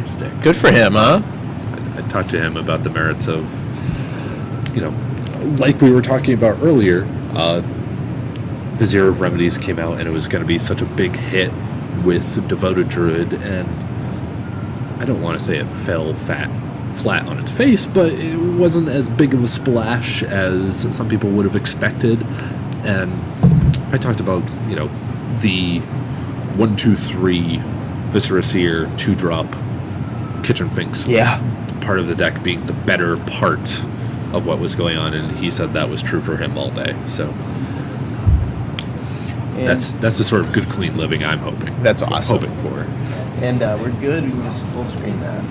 Fantastic. Good for him, huh? I talked to him about the merits of, like we were talking about earlier, Vizier of Remedies came out and it was going to be such a big hit with Devoted Druid, and I don't want to say it fell flat on its face, but it wasn't as big of a splash as some people would have expected. And I talked about, the 1-2-3 Viscera Seer 2-drop Kitchen Finks. Yeah. Part of the deck being the better part of what was going on, and he said that was true for him all day. So that's the sort of good, clean living I'm hoping. That's awesome. Hoping for. And we're good. We can just full screen that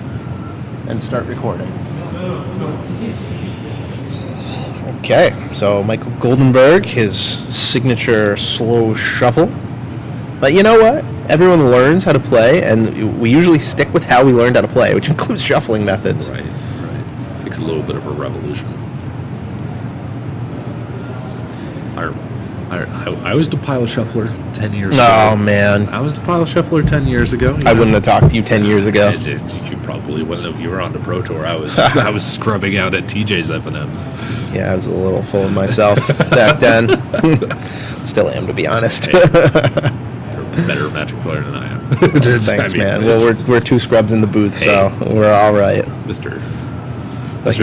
and start recording. Okay, so Michael Goldenberg, his signature slow shuffle. But you know what? Everyone learns how to play, and we usually stick with how we learned how to play, which includes shuffling methods. Right. It takes a little bit of a revolution. I was the pile shuffler 10 years ago. Oh, man. I was the pile shuffler 10 years ago. I wouldn't have talked to you 10 years ago. You probably wouldn't have. You were on the Pro Tour. I was scrubbing out at TJ's F&Ms. Yeah, I was a little full of myself back then. Still am, to be honest. Hey, you're a better Magic player than I am. Thanks, man. Well, we're two scrubs in the booth, so we're all right. Mr.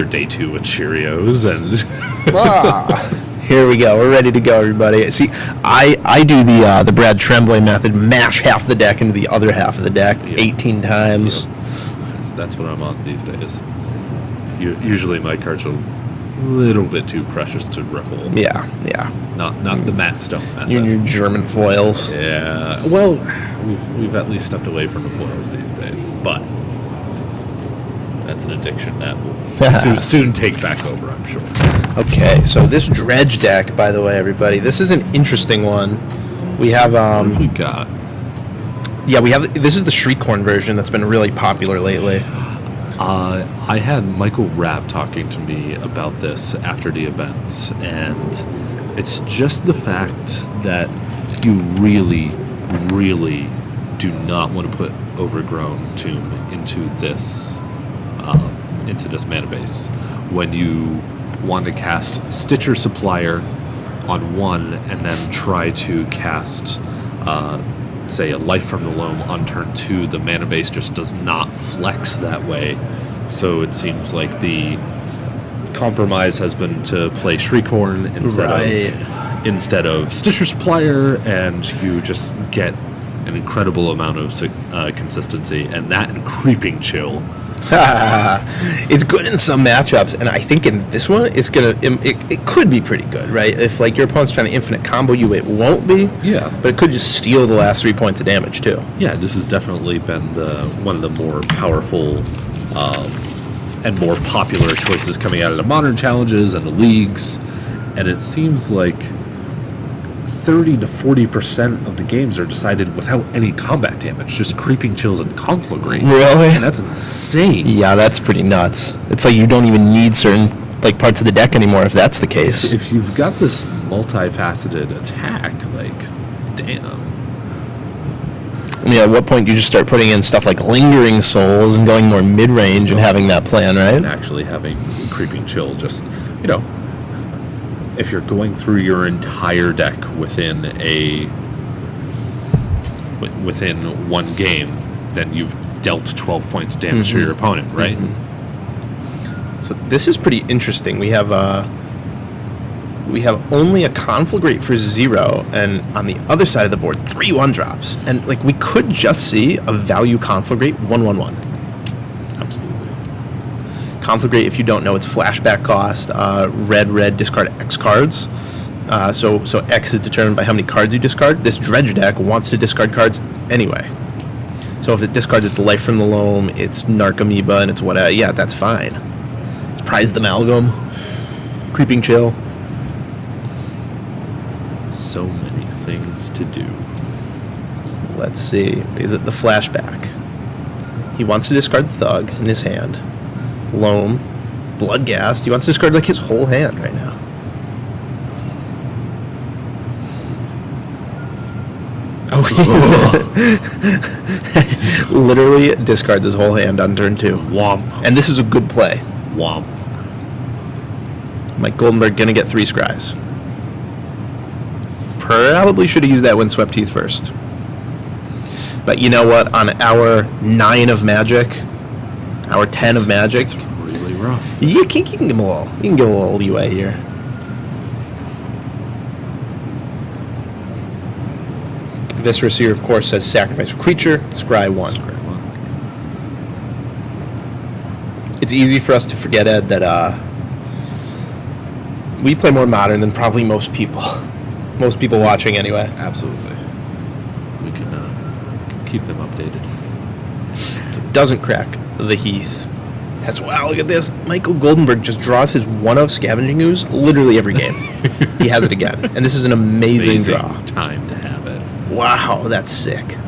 Day 2 with Cheerios and... Here we go. We're ready to go, everybody. See, I do the Brad Tremblay method, mash half the deck into the other half of the deck 18 times. Yep. That's what I'm on these days. Usually my cards are a little bit too precious to riffle. Yeah. Not the Matt Stone method. You and your German foils. Yeah. Well, we've at least stepped away from the foils these days, but that's an addiction that will soon take back over, I'm sure. Okay, so this Dredge deck, by the way, everybody, this is an interesting one. We have what have we got? Yeah, this is the Shriekhorn version that's been really popular lately. I had Michael Rapp talking to me about this after the events, and it's just the fact that you really, really do not want to put Overgrown Tomb into this mana base. When you want to cast Stitcher Supplier on one and then try to cast, say, a Life from the Loam on turn 2, the mana base just does not flex that way. So it seems like the compromise has been to play Shriekhorn instead of Stitcher Supplier, and you just get an incredible amount of consistency, and that and Creeping Chill. It's good in some matchups, and I think in this one it could be pretty good, right? If like your opponent's trying to infinite combo you, it won't be. Yeah. But it could just steal the last 3 points of damage too. Yeah, this has definitely been one of the more powerful and more popular choices coming out of the modern challenges and the leagues, and it seems like 30 to 40% of the games are decided without any combat damage, just Creeping Chills and Conflagrates. Really? And that's insane. Yeah, that's pretty nuts. It's like you don't even need certain like parts of the deck anymore if that's the case. If you've got this multifaceted attack, like, damn. I mean, at what point do you just start putting in stuff like Lingering Souls and going more mid-range and having that plan, right? And actually having Creeping Chill just, if you're going through your entire deck within one game, then you've dealt 12 points of damage to your opponent, right? Mm-hmm. So this is pretty interesting. We have only a Conflagrate for 0, and on the other side of the board, 3 1-drops. And like we could just see a value Conflagrate 1/1/1. Absolutely. Conflagrate, if you don't know, it's flashback cost, red, discard X cards. So X is determined by how many cards you discard. This Dredge deck wants to discard cards anyway. So if it discards its Life from the Loam, its Narcomoeba, and its whatever, yeah, that's fine. It's Prized Amalgam, Creeping Chill. So many things to do. So let's see. Is it the flashback? He wants to discard Thug in his hand. Loam, Bloodghast. He wants to discard like his whole hand right now. Literally discards his whole hand on turn 2. Womp. And this is a good play. Womp. Mike Goldenberg gonna get 3 scries. Probably should have used that Windswept Heath first. But you know what? On our 9 of magic, our 10 of magic, It's really rough. you can give him a little. You can give a little leeway here. Viscera Seer, of course, says sacrifice a creature, scry 1. It's easy for us to forget, Ed, that we play more modern than probably most people. Most people watching, anyway. Absolutely. We can keep them updated. So it doesn't crack the Heath. That's wow, look at this. Michael Goldenberg just draws his 1 of Scavenging Ooze literally every game. He has it again. And this is an amazing draw. Time to have it. Wow, that's sick.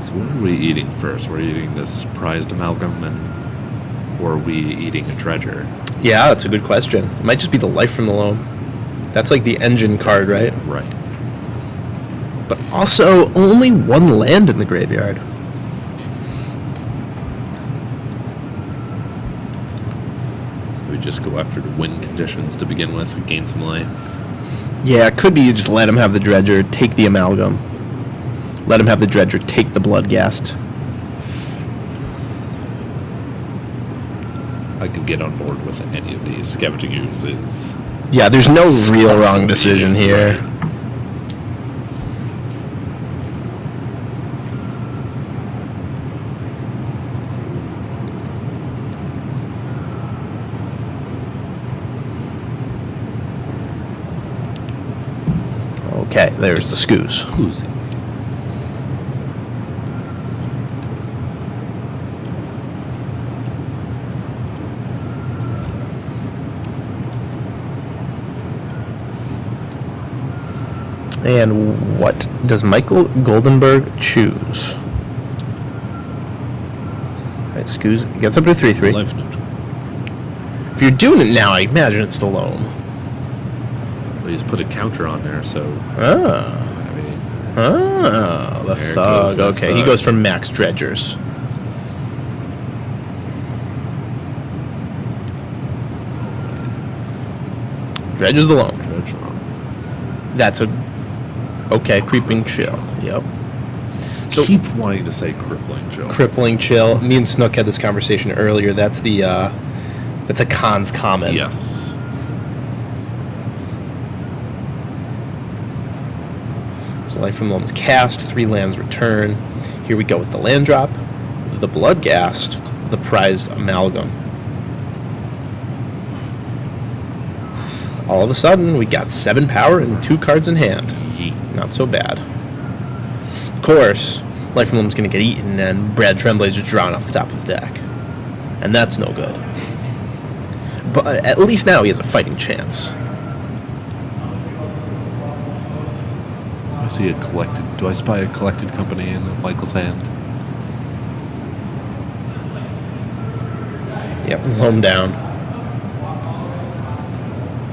So what are we eating first? We're eating this prized amalgam, or are we eating a treasure? Yeah, that's a good question. It might just be the Life from the Loam. That's like the engine card, right? Right. But also only 1 land in the graveyard. So we just go after the win conditions to begin with and gain some life. Yeah, it could be you just let him have the Dredger, take the Amalgam. Let him have the Dredger, take the Bloodghast. I could get on board with any of these. Scavenging Ooze is... Yeah, there's no real wrong decision here. Right. Okay, there's the Scoos. Oozy. And what does Michael Goldenberg choose? Alright, Scoos gets up to 3/3. Life neutral. If you're doing it now, I imagine it's the Loam. But he's put a counter on there, so... Ah. I mean... Oh, the There Thug. goes the Okay, he Thug. goes for max Dredgers. Dredge is the Loam. Dredge wrong. That's a... Okay, Creeping Chill. Yep. So Keep wanting to say crippling, Joe. Crippling Chill. Me and Snook had this conversation earlier. That's the... that's a Khan's Common. Yes. So Life from Loam's cast, 3 lands return. Here we go with the land drop, the Bloodghast, the prized Amalgam. All of a sudden, we got 7 power and 2 cards in hand. Yeet. Not so bad. Of course, Life from Loam's going to get eaten, and Brad Tremblay's just drawn off the top of his deck. And that's no good. But at least now he has a fighting chance. I see a collected... Do I spy a collected company in Michael's hand? Yep, Loam down.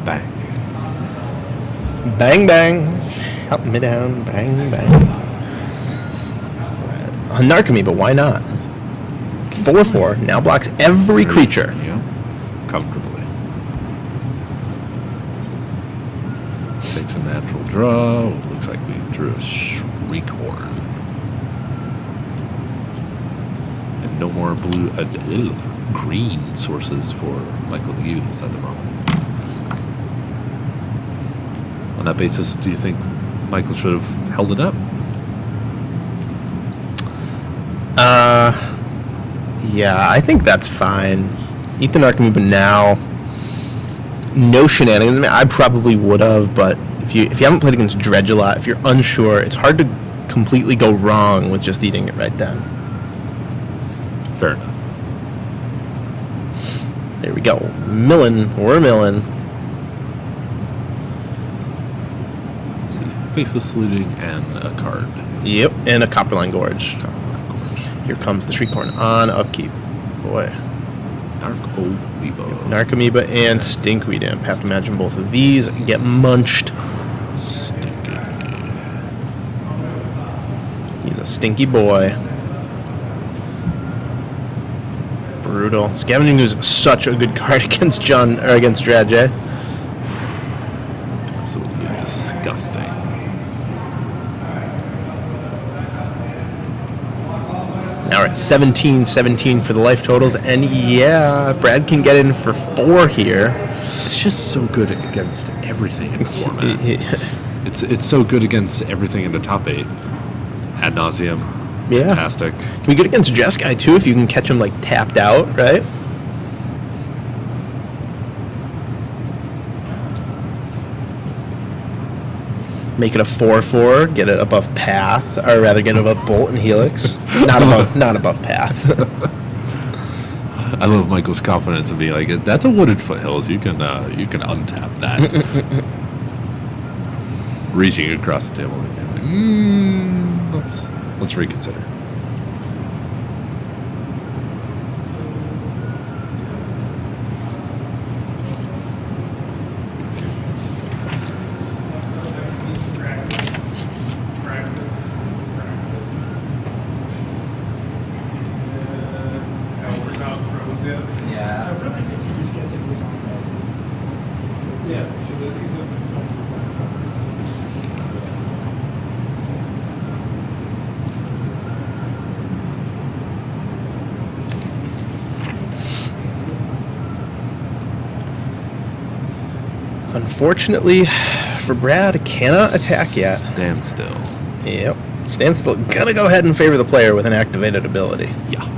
Bang. Bang, bang. Shout me down. Bang, bang. Anarchemy, but why not? 4/4 now blocks every creature. Yeah. Comfortably. Takes a natural draw. Looks like we drew a Shriekhorn. And no more blue... green sources for Michael to use at the moment. On that basis, do you think Michael should have held it up? Yeah, I think that's fine. Ethan Arkham, but now no shenanigans. I mean, I probably would have, but if you haven't played against Dredge a lot, if you're unsure, it's hard to completely go wrong with just eating it right then. Fair enough. There we go. We're milling. Let's see, Faithless Looting and a card. Yep, and a Copperline Gorge. Here comes the Shriekhorn on upkeep. Boy. Narcomoeba and Stinkweed Imp. Have to imagine both of these get munched. Stinky. a stinky boy. Brutal. Scavenging Ooze is such a good card against Dredge. Absolutely disgusting. Now we're at 17 for the life totals, and yeah, Brad can get in for 4 here. It's just so good against everything in the format. It's so good against everything in the top 8. Ad nauseum. Yeah. Fantastic. Can be good against Jeskai too if you can catch him like tapped out, right? Make it a 4/4, get it above Path, or rather get it above Bolt and Helix. Not above Path. I love Michael's confidence in being like, that's a wooded foothills. You can untap that. Reaching across the table. Let's reconsider. Yeah. I really think he just gets it with on that. Yeah. Should they leave them in some Unfortunately, for Brad, cannot attack yet. Stand still. Yep. Stand still. Gonna go ahead and favor the player with an activated ability. Yeah.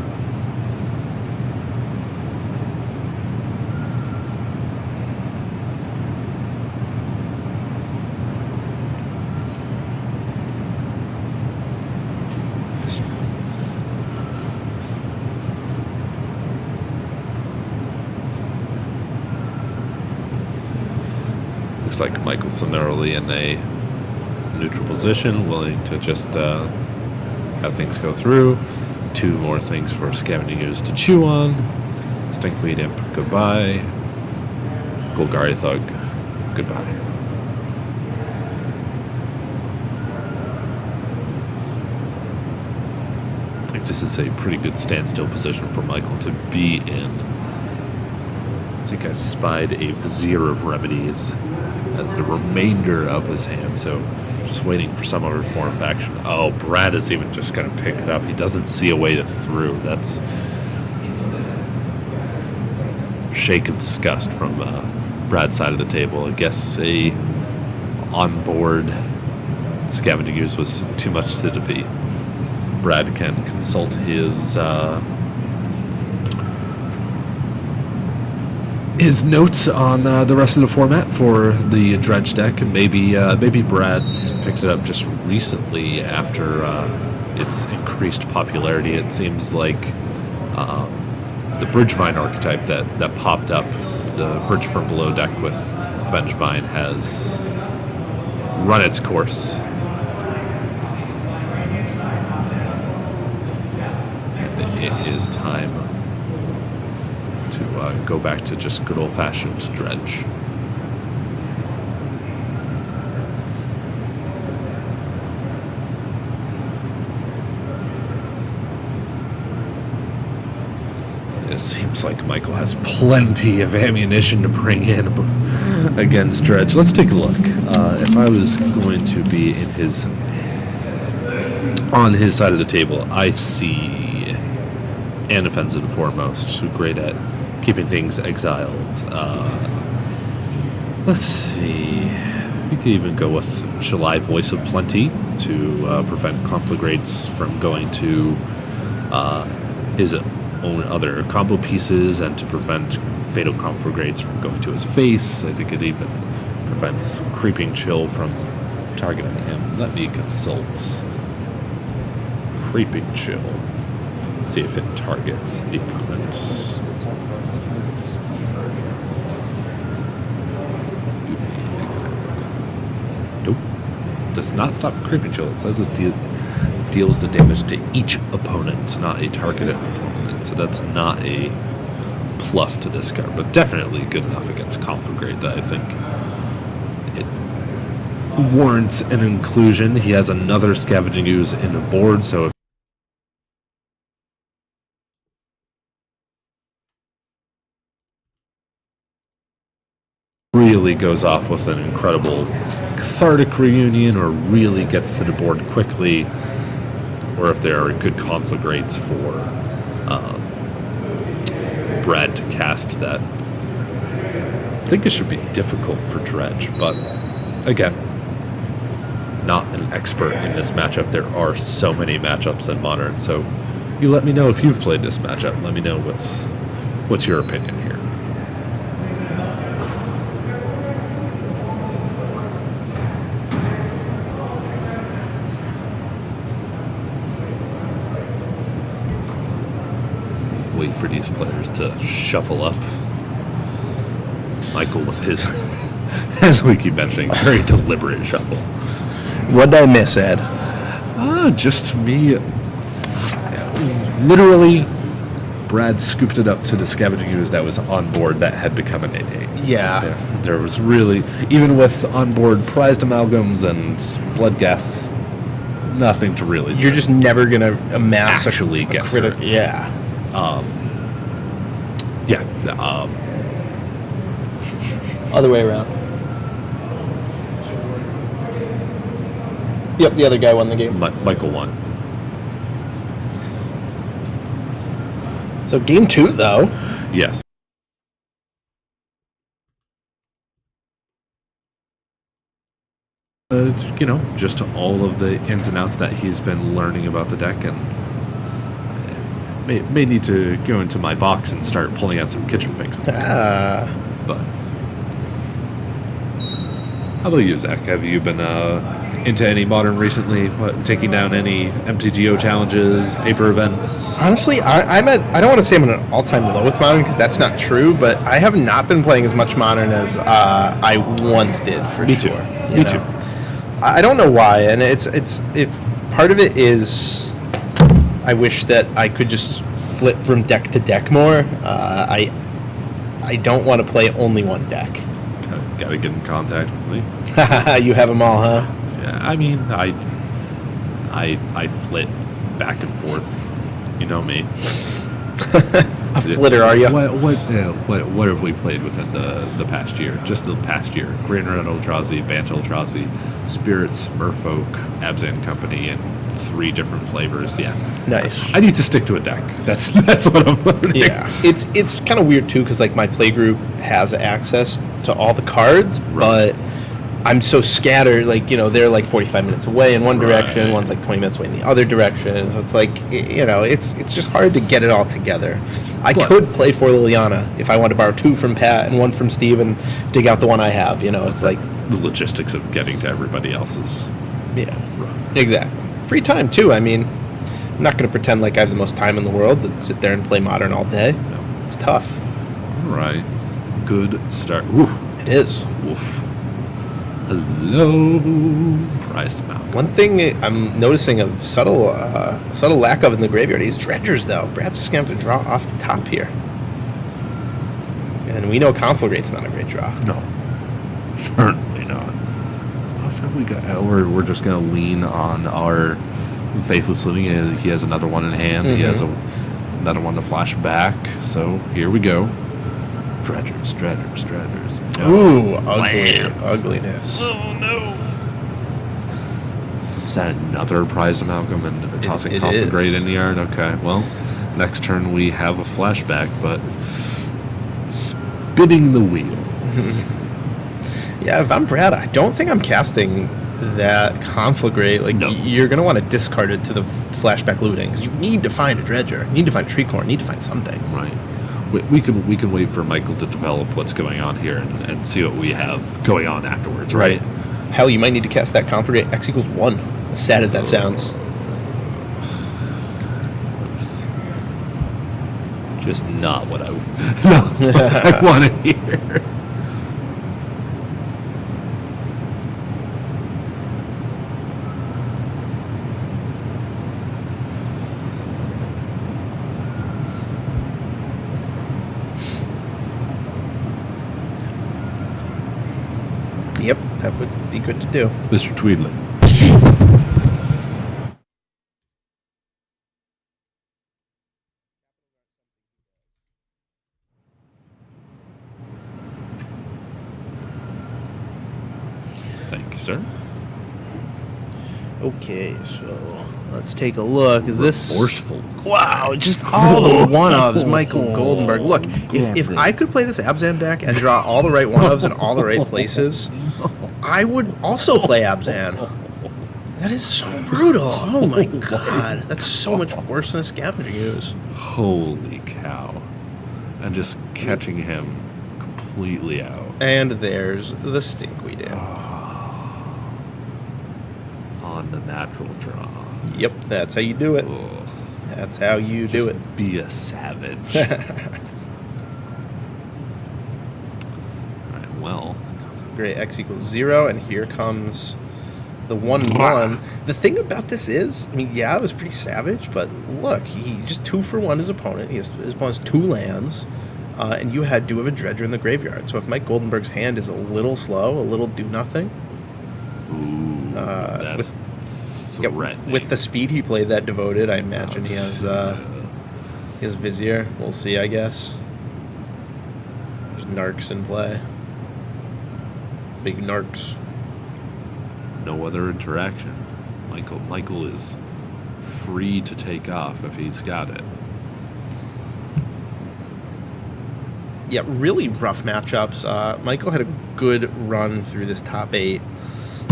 Looks like Michael's summarily in a neutral position, willing to just have things go through. 2 more things for Scavenging Ooze to chew on. Stinkweed Imp, goodbye. Golgari Thug, goodbye. I think this is a pretty good standstill position for Michael to be in. I think I spied a Vizier of Remedies as the remainder of his hand, so just waiting for some other form of action. Oh, Brad is even just going to pick it up. He doesn't see a way to through. That's shake of disgust from Brad's side of the table. I guess a on-board Scavenging Ooze was too much to defeat. Brad can consult his notes on the rest of the format for the Dredge deck, and maybe Brad's picked it up just recently after its increased popularity. It seems like the Bridgevine archetype that popped up, the Bridge from Below deck with Vengevine, has run its course. And it is time to go back to just good old-fashioned Dredge. It seems like Michael has plenty of ammunition to bring in against Dredge. Let's take a look. If I was going to be on his side of the table, I see an offensive foremost, great at keeping things exiled. Let's see. We could even go with July Voice of Plenty to prevent Conflagrates from going to his own other combo pieces, and to prevent Fatal Conflagrates from going to his face. I think it even prevents Creeping Chill from targeting him. Let me consult Creeping Chill. See if it targets the opponent. Nope. Does not stop Creeping Chill. It says it deals the damage to each opponent, not a targeted opponent. So that's not a plus to discard, but definitely good enough against Conflagrate that I think it warrants an inclusion. He has another Scavenging Ooze in the board, so if really goes off with an incredible cathartic reunion or really gets to the board quickly, or if there are good conflagrates for Brad to cast that. I think it should be difficult for Dredge, but again, not an expert in this matchup. There are so many matchups in Modern, so you let me know if you've played this matchup. Let me know what's your opinion here. Wait for these players to shuffle up. Michael with his, as we keep mentioning, very deliberate shuffle. What did I miss, Ed? Just me. Literally, Brad scooped it up to the Scavenging Ooze that was on board that had become an 8/8. Yeah. There was really, even with onboard prized amalgams and blood gas, nothing to really do. You're just never going to amass Actually a get critic. through it. Yeah. Yeah. Other way around. Yep, the other guy won the game. Michael won. So game 2, though. Yes. Just all of the ins and outs that he's been learning about the deck, and may need to go into my box and start pulling out some kitchen fixes. But how about you, Zach? Have you been into any Modern recently? Taking down any MTGO challenges, paper events? Honestly, I don't want to say I'm at an all-time low with Modern because that's not true, but I have not been playing as much Modern as I once did, for sure. Me too. I don't know why, and it's if part of it is I wish that I could just flip from deck to deck more. I don't want to play only one deck. Gotta get in contact with me. You have them all, huh? Yeah, I mean, I flit back and forth. You know me. A flitter, are you? What have we played within the past year? Just the past year. Green Red Eldrazi, Bant Eldrazi, Spirits, Merfolk, Abzan Company, and 3 different flavors. Yeah. Nice. I need to stick to a deck. That's what I'm learning. Yeah. It's kind of weird too because like my play group has access to all the cards, but I'm so scattered. Like they're like 45 minutes away in one direction, one's like 20 minutes away in the other direction. So it's like it's just hard to get it all together. I could play for Liliana if I wanted to borrow 2 from Pat and 1 from Steve and dig out the one I have. It's like the logistics of getting to everybody else's. Yeah. Rough. Exactly. Free time too. I mean, I'm not going to pretend like I have the most time in the world to sit there and play Modern all day. No. It's tough. All right. Good start. Ooh. It is. Oof. Hello, prized amount. One thing I'm noticing a subtle lack of in the graveyard is dredgers, though. Brad's just going to have to draw off the top here. And we know Conflagrate's not a great draw. No. Certainly not. What have we got? We're just going to lean on our Faithless Living. He has another one in hand. Mm-hmm. He has another one to flash back. So here we go. Dredgers. No. Ooh, ugliness. Oh, no. Is that another prized amalgam and tossing Conflagrate in the yard? Okay, well, next turn we have a flashback, but spinning the wheels. Yeah, if I'm Brad, I don't think I'm casting that Conflagrate. Like, no. You're going to want to discard it to the flashback looting, because you need to find a Dredger. You need to find Treecorn. You need to find something. Right. We can wait for Michael to develop what's going on here and see what we have going on afterwards, right? Hell, you might need to cast that Conflagrate X equals 1. As sad as that sounds. Just not what I want to hear. That would be good to do. Mr. Tweedley. Thank you, sir. Okay, so let's take a look. Is this Remorseful? Wow, just all the one-ofs, Michael Goldenberg. Look, if I could play this Abzan deck and draw all the right one-ofs in all the right places, I would also play Abzan. That is so brutal. Oh my god. That's so much worse than a scavenger use. Holy cow. And just catching him completely out. And there's the stink we do. On the natural draw. Yep, that's how you do it. Ugh. That's how you do Just it. Be a savage. Alright, well. Great, X equals 0, and here comes the 1-1. The thing about this is, I mean, yeah, it was pretty savage, but look, he just 2 for 1 his opponent. His opponent's 2 lands, and you do have a Dredger in the graveyard. So if Mike Goldenberg's hand is a little slow, a little do-nothing, That's threatening. with the speed he played that Devoted, I imagine he has his Vizier. We'll see, I guess. There's Narcs in play. Big Narcs. No other interaction. Michael is free to take off if he's got it. Yeah, really rough matchups. Michael had a good run through this top 8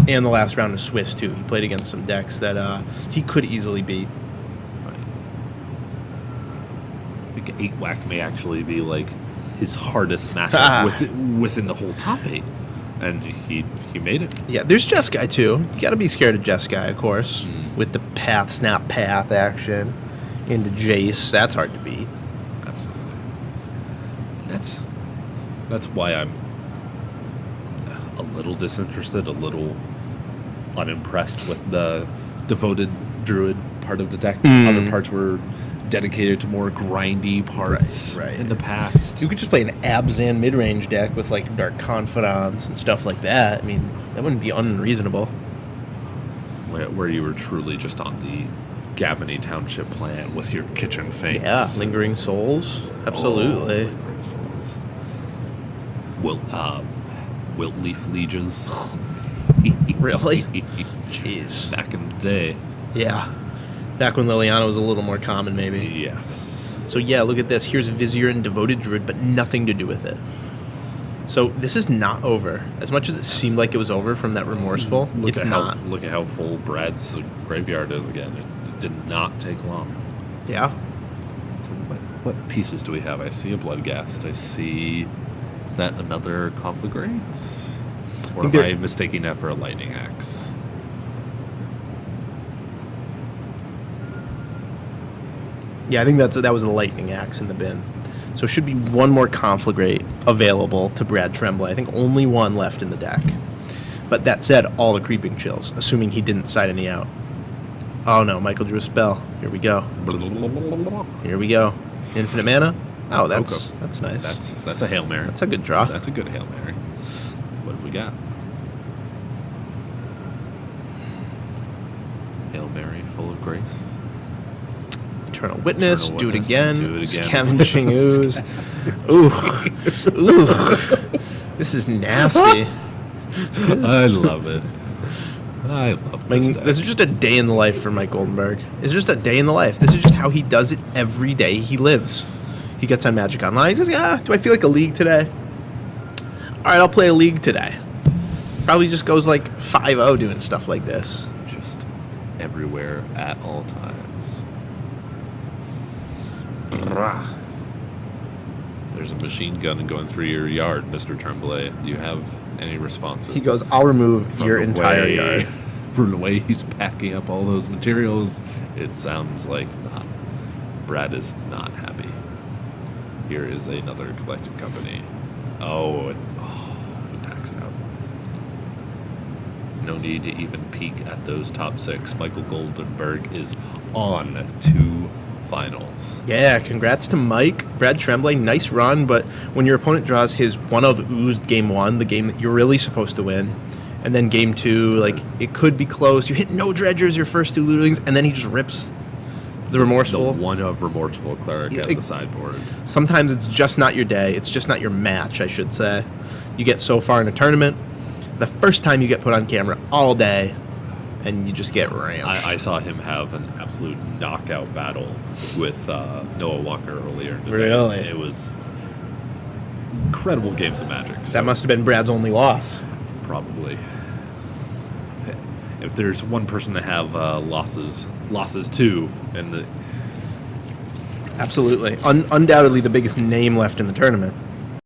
and the last round of Swiss, too. He played against some decks that he could easily beat. Right. I think 8-whack may actually be like his hardest matchup within the whole top 8. And he made it. Yeah, there's Jeskai, too. You got to be scared of Jeskai, of course, with the snap path action into Jace. That's hard to beat. Absolutely. That's why I'm a little disinterested, a little unimpressed with the Devoted Druid part of the deck. Other parts were dedicated to more grindy parts Right. in the past. You could just play an Abzan mid-range deck with, like, Dark Confidants and stuff like that. I mean, that wouldn't be unreasonable. Where you were truly just on the Gavany Township plan with your kitchen things. Yeah, Lingering Souls. Absolutely. Lingering Souls. Wilt Leaf Lieges. Really? Jeez. Back in the day. Yeah. Back when Liliana was a little more common, maybe. Yes. So yeah, look at this. Here's Vizier and Devoted Druid, but nothing to do with it. So this is not over. As much as it seemed like it was over from that Remorseful, it's not. Look at how full Brad's graveyard is again. It did not take long. Yeah. So what pieces do we have? I see a Bloodghast. I see... Is that another Conflagrates? Or am I mistaking that for a Lightning Axe? Yeah, I think that was a Lightning Axe in the bin. So should be one more Conflagrate available to Brad Tremblay. I think only one left in the deck. But that said, all the Creeping Chills, assuming he didn't side any out. Oh no, Michael drew a spell. Here we go. Here we go. Infinite mana? Oh, that's nice. That's a Hail Mary. That's a good draw. That's a good Hail Mary. What have we got? Hail Mary full of grace. Eternal Witness, Eternal do it Witness, again. do it again. Scavenging Ooze. Ooh. This is nasty. I love it. I love I mean, this is just a day in the life for Mike Goldenberg. It's just a day in the life. This is just how he does it every day he lives. He gets on Magic Online. He says, yeah, do I feel like a league today? All right, I'll play a league today. Probably just goes like 5-0 doing stuff like this. just everywhere at all times. There's a machine gun going through your yard, Mr. Tremblay. Do you have any responses? He goes, I'll remove your entire yard. From the way he's packing up all those materials, it sounds like not. Brad is not happy. Here is another collection company. It attacks out. No need to even peek at those top 6. Michael Goldenberg is on to finals. Yeah, congrats to Mike. Brad Tremblay, nice run, but when your opponent draws his one of oozed game 1, the game that you're really supposed to win, And then game 2, like, it could be close. You hit no dredgers your first 2 lootlings, and then he just rips the remorseful. The one of remorseful cleric Yeah, at like- the sideboard. Sometimes it's just not your day. It's just not your match, I should say. You get so far in a tournament, the first time you get put on camera all day, and you just get ranched. I saw him have an absolute knockout battle with Noah Walker earlier in the day. Really? It was incredible games of Magic. So That must have been Brad's only loss. probably. If there's one person to have losses to, and Absolutely. Undoubtedly the biggest name left in the tournament.